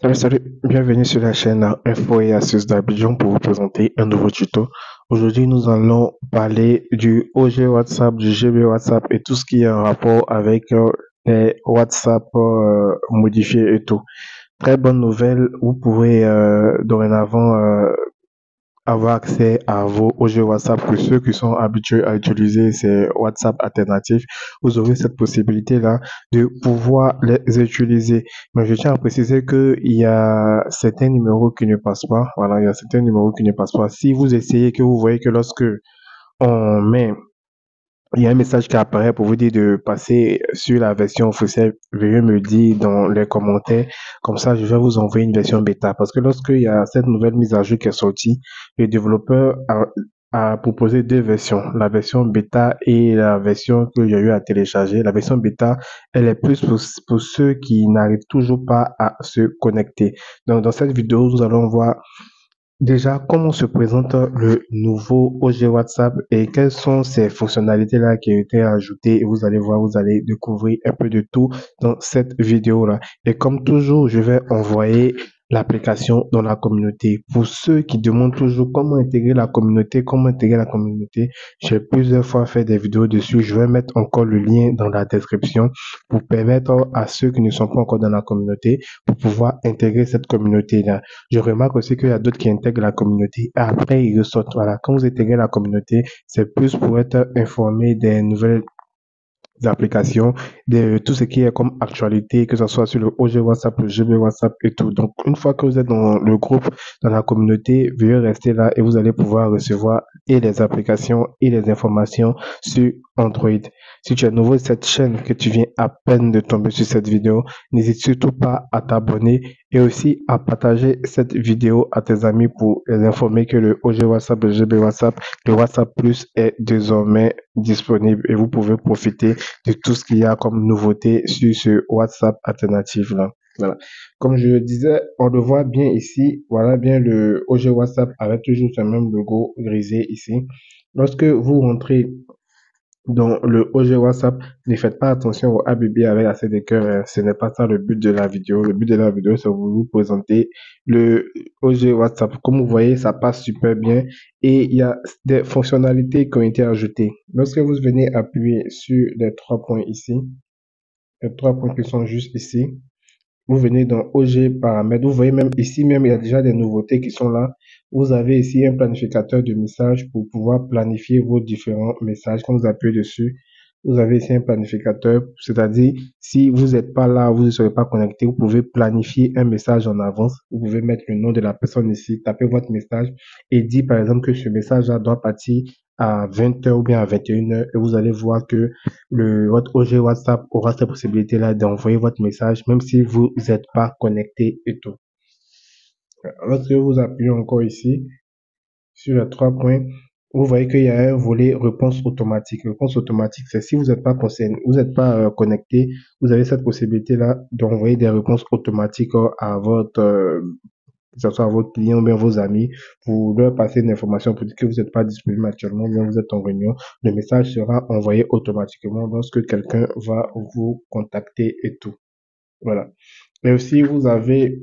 Salut, bienvenue sur la chaîne Info et Astuces d'Abidjan pour vous présenter un nouveau tuto. Aujourd'hui, nous allons parler du OG WhatsApp, du GB WhatsApp et tout ce qui est en rapport avec les WhatsApp modifiés et tout. Très bonne nouvelle, vous pourrez dorénavant avoir accès à vos OG WhatsApp que ceux qui sont habitués à utiliser ces WhatsApp alternatifs. Vous aurez cette possibilité-là de pouvoir les utiliser. Mais je tiens à préciser qu'il y a certains numéros qui ne passent pas. Voilà, il y a certains numéros qui ne passent pas. Si vous essayez, que vous voyez que lorsque on met il y a un message qui apparaît pour vous dire de passer sur la version officielle. Veuillez me dire dans les commentaires. Comme ça, je vais vous envoyer une version bêta. Parce que lorsqu'il y a cette nouvelle mise à jour qui est sortie, le développeur a proposé deux versions. La version bêta et la version que j'ai eu à télécharger. La version bêta, elle est plus pour ceux qui n'arrivent toujours pas à se connecter. Donc, dans cette vidéo, nous allons voir déjà, comment se présente le nouveau OG WhatsApp et quelles sont ces fonctionnalités-là qui ont été ajoutées? Et vous allez voir, vous allez découvrir un peu de tout dans cette vidéo-là. Et comme toujours, je vais envoyer l'application dans la communauté. Pour ceux qui demandent toujours comment intégrer la communauté, j'ai plusieurs fois fait des vidéos dessus. Je vais mettre encore le lien dans la description pour permettre à ceux qui ne sont pas encore dans la communauté pour pouvoir intégrer cette communauté-là. Je remarque aussi qu'il y a d'autres qui intègrent la communauté et après ils ressortent. Voilà, quand vous intégrez la communauté, c'est plus pour être informé des nouvelles applications, de tout ce qui est comme actualité, que ce soit sur le OG WhatsApp, le GB WhatsApp et tout. Donc, une fois que vous êtes dans le groupe, dans la communauté, veuillez rester là et vous allez pouvoir recevoir et les applications et les informations sur Android. Si tu es nouveau sur cette chaîne, que tu viens à peine de tomber sur cette vidéo, n'hésite surtout pas à t'abonner et aussi à partager cette vidéo à tes amis pour les informer que le OG WhatsApp, le GB WhatsApp, le WhatsApp Plus est désormais disponible et vous pouvez profiter de tout ce qu'il y a comme nouveauté sur ce WhatsApp alternatif là. Voilà. Comme je le disais, on le voit bien ici. Voilà bien le OG WhatsApp avec toujours ce même logo grisé ici. Lorsque vous rentrez dans le OG WhatsApp, ne faites pas attention au ABB avec assez de cœur, hein. Ce n'est pas ça le but de la vidéo. Le but de la vidéo, c'est de vous présenter le OG WhatsApp. Comme vous voyez, ça passe super bien et il y a des fonctionnalités qui ont été ajoutées. Lorsque vous venez appuyer sur les trois points ici, les trois points qui sont juste ici, vous venez dans OG paramètres. Vous voyez même ici, même il y a déjà des nouveautés qui sont là. Vous avez ici un planificateur de messages pour pouvoir planifier vos différents messages. Quand vous appuyez dessus, vous avez ici un planificateur, c'est-à-dire si vous n'êtes pas là, vous ne serez pas connecté, vous pouvez planifier un message en avance. Vous pouvez mettre le nom de la personne ici, taper votre message et dire par exemple que ce message-là doit partir à 20 heures ou bien à 21 heures et vous allez voir que votre OG WhatsApp aura cette possibilité-là d'envoyer votre message même si vous n'êtes pas connecté et tout. Lorsque vous appuyez encore ici sur les trois points, vous voyez qu'il y a un volet réponse automatique. Réponse automatique, c'est si vous n'êtes pas concerné, vous n'êtes pas connecté, vous avez cette possibilité-là d'envoyer des réponses automatiques à votre que ce soit à votre client ou bien vos amis, pour leur passer une information pour dire que vous n'êtes pas disponible actuellement, ou bien vous êtes en réunion. Le message sera envoyé automatiquement lorsque quelqu'un va vous contacter et tout. Voilà. Et aussi, vous avez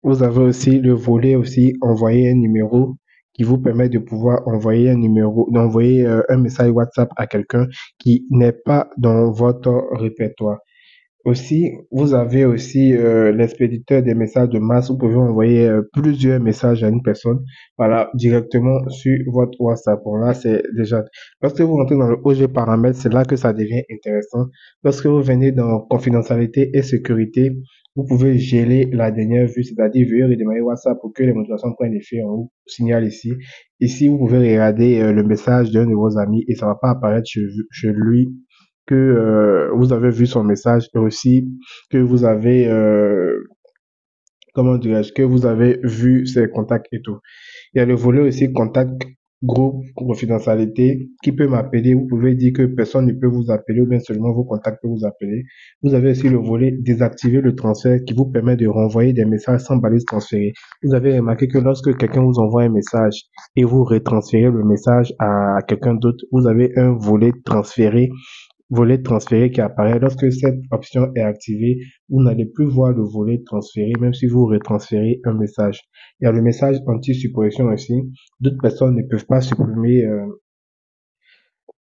aussi le volet aussi envoyer un numéro qui vous permet de pouvoir envoyer un numéro, d'envoyer un message WhatsApp à quelqu'un qui n'est pas dans votre répertoire. Aussi, vous avez aussi l'expéditeur des messages de masse. Vous pouvez envoyer plusieurs messages à une personne, voilà, directement sur votre WhatsApp. Bon, là, c'est déjà. Lorsque vous rentrez dans le OG paramètres, c'est là que ça devient intéressant. Lorsque vous venez dans confidentialité et sécurité, vous pouvez geler la dernière vue, c'est-à-dire veuillez redémarrer WhatsApp pour que les notifications prennent effet. On vous signale ici. Ici, vous pouvez regarder le message d'un de vos amis et ça va pas apparaître chez lui que vous avez vu son message et aussi que vous avez, comment dirais-je, que vous avez vu ses contacts et tout. Il y a le volet aussi contact, groupe, confidentialité qui peut m'appeler. Vous pouvez dire que personne ne peut vous appeler ou bien seulement vos contacts peuvent vous appeler. Vous avez aussi le volet désactiver le transfert qui vous permet de renvoyer des messages sans balise transférée. Vous avez remarqué que lorsque quelqu'un vous envoie un message et vous retransférez le message à quelqu'un d'autre, vous avez un volet transféré volet transféré qui apparaît. Lorsque cette option est activée, vous n'allez plus voir le volet transféré, même si vous retransférez un message. Il y a le message anti-suppression aussi. D'autres personnes ne peuvent pas supprimer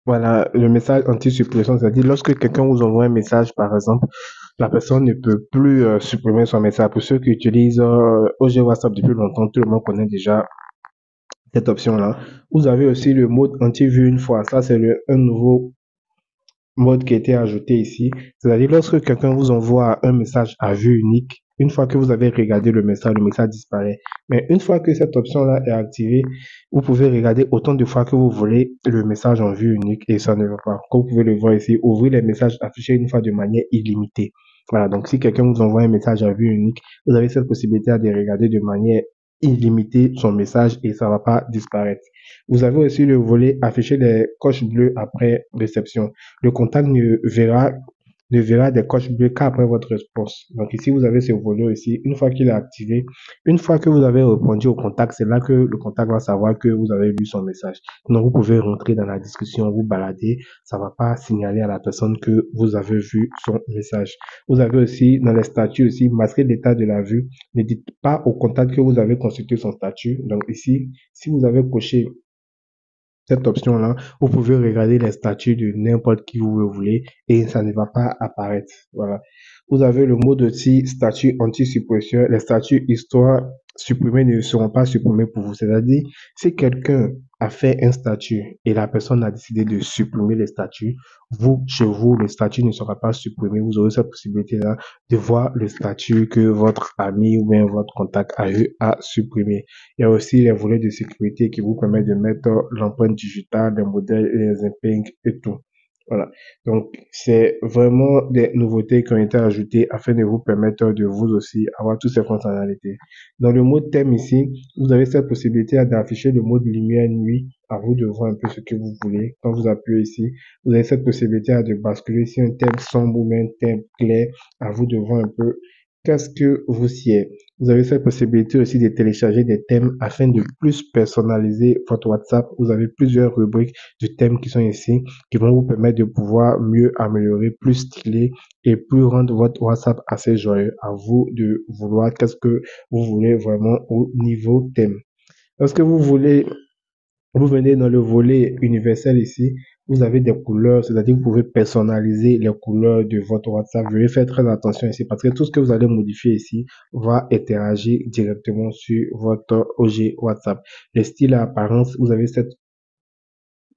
voilà, le message anti-suppression, c'est-à-dire lorsque quelqu'un vous envoie un message, par exemple, la personne ne peut plus supprimer son message. Pour ceux qui utilisent OG WhatsApp depuis longtemps, tout le monde connaît déjà cette option-là. Vous avez aussi le mode anti-vue une fois. Ça, c'est un nouveau mode qui a été ajouté ici. C'est-à-dire lorsque quelqu'un vous envoie un message à vue unique, une fois que vous avez regardé le message disparaît. Mais une fois que cette option-là est activée, vous pouvez regarder autant de fois que vous voulez le message en vue unique et ça ne va pas. Comme vous pouvez le voir ici, ouvrir les messages affichés une fois de manière illimitée. Voilà, donc si quelqu'un vous envoie un message à vue unique, vous avez cette possibilité de regarder de manière illimitée son message et ça va pas disparaître. Vous avez aussi le volet afficher les coches bleues après réception. Le contact ne verra des coches bleues qu'après votre réponse. Donc ici, vous avez ce volet aussi. Une fois qu'il est activé, une fois que vous avez répondu au contact, c'est là que le contact va savoir que vous avez lu son message. Donc vous pouvez rentrer dans la discussion, vous balader. Ça va pas signaler à la personne que vous avez vu son message. Vous avez aussi dans les statuts aussi masquer l'état de la vue. Ne dites pas au contact que vous avez consulté son statut. Donc ici, si vous avez coché cette option-là, vous pouvez regarder les statuts de n'importe qui vous le voulez et ça ne va pas apparaître. Voilà. Vous avez le mode aussi statut anti-suppression. Les statuts histoire supprimés ne seront pas supprimés pour vous. C'est-à-dire, si quelqu'un a fait un statut et la personne a décidé de supprimer les statuts, vous, chez vous, le statut ne sera pas supprimé. Vous aurez cette possibilité-là de voir le statut que votre ami ou bien votre contact a eu à supprimer. Il y a aussi les volets de sécurité qui vous permettent de mettre l'empreinte digitale, les modèles et les épingles et tout. Voilà. Donc, c'est vraiment des nouveautés qui ont été ajoutées afin de vous permettre de vous aussi avoir toutes ces fonctionnalités. Dans le mode thème ici, vous avez cette possibilité d'afficher le mode lumière nuit. À vous de voir un peu ce que vous voulez. Quand vous appuyez ici, vous avez cette possibilité de basculer sur un thème sombre ou un thème clair. À vous de voir un peu qu'est-ce que vous sied. Vous avez cette possibilité aussi de télécharger des thèmes afin de plus personnaliser votre WhatsApp. Vous avez plusieurs rubriques de thèmes qui sont ici, qui vont vous permettre de pouvoir mieux améliorer, plus stylé et plus rendre votre WhatsApp assez joyeux. À vous de vouloir qu'est-ce que vous voulez vraiment au niveau thème. Lorsque vous venez dans le volet universel ici, vous avez des couleurs, c'est-à-dire que vous pouvez personnaliser les couleurs de votre WhatsApp. Veuillez faire très attention ici parce que tout ce que vous allez modifier ici va interagir directement sur votre OG WhatsApp. Les styles à apparence, vous avez cette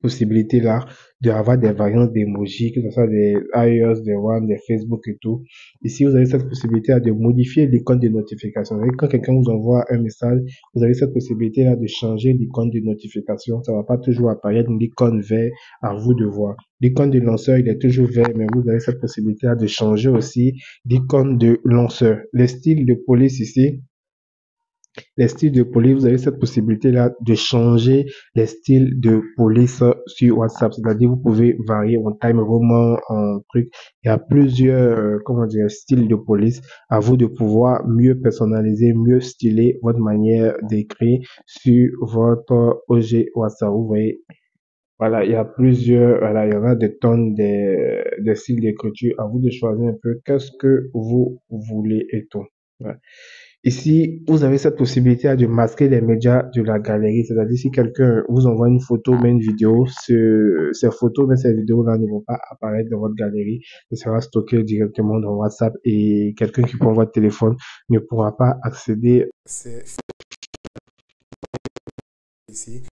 possibilité là d'avoir des variantes d'emojis, que ce soit des iOS, des One, des Facebook et tout. Ici, vous avez cette possibilité là de modifier l'icône de notification. Vous voyez, quand quelqu'un vous envoie un message, vous avez cette possibilité là de changer l'icône de notification. Ça va pas toujours apparaître l'icône vert, à vous de voir. L'icône de lanceur, il est toujours vert, mais vous avez cette possibilité là de changer aussi l'icône de lanceur. Les styles de police ici, les styles de police, vous avez cette possibilité-là de changer les styles de police sur WhatsApp. C'est-à-dire, vous pouvez varier en time roman, en truc. Il y a plusieurs, comment dire, styles de police. À vous de pouvoir mieux personnaliser, mieux styler votre manière d'écrire sur votre OG WhatsApp. Vous voyez, voilà, il y a plusieurs, voilà, il y en a des tonnes de styles d'écriture. À vous de choisir un peu qu'est-ce que vous voulez et tout. Voilà. Ici, vous avez cette possibilité de masquer les médias de la galerie. C'est-à-dire, si quelqu'un vous envoie une photo, mais une vidéo, ces photos, mais ces vidéos-là ne vont pas apparaître dans votre galerie. Ça sera stocké directement dans WhatsApp et quelqu'un qui prend votre téléphone ne pourra pas accéder à ces ici.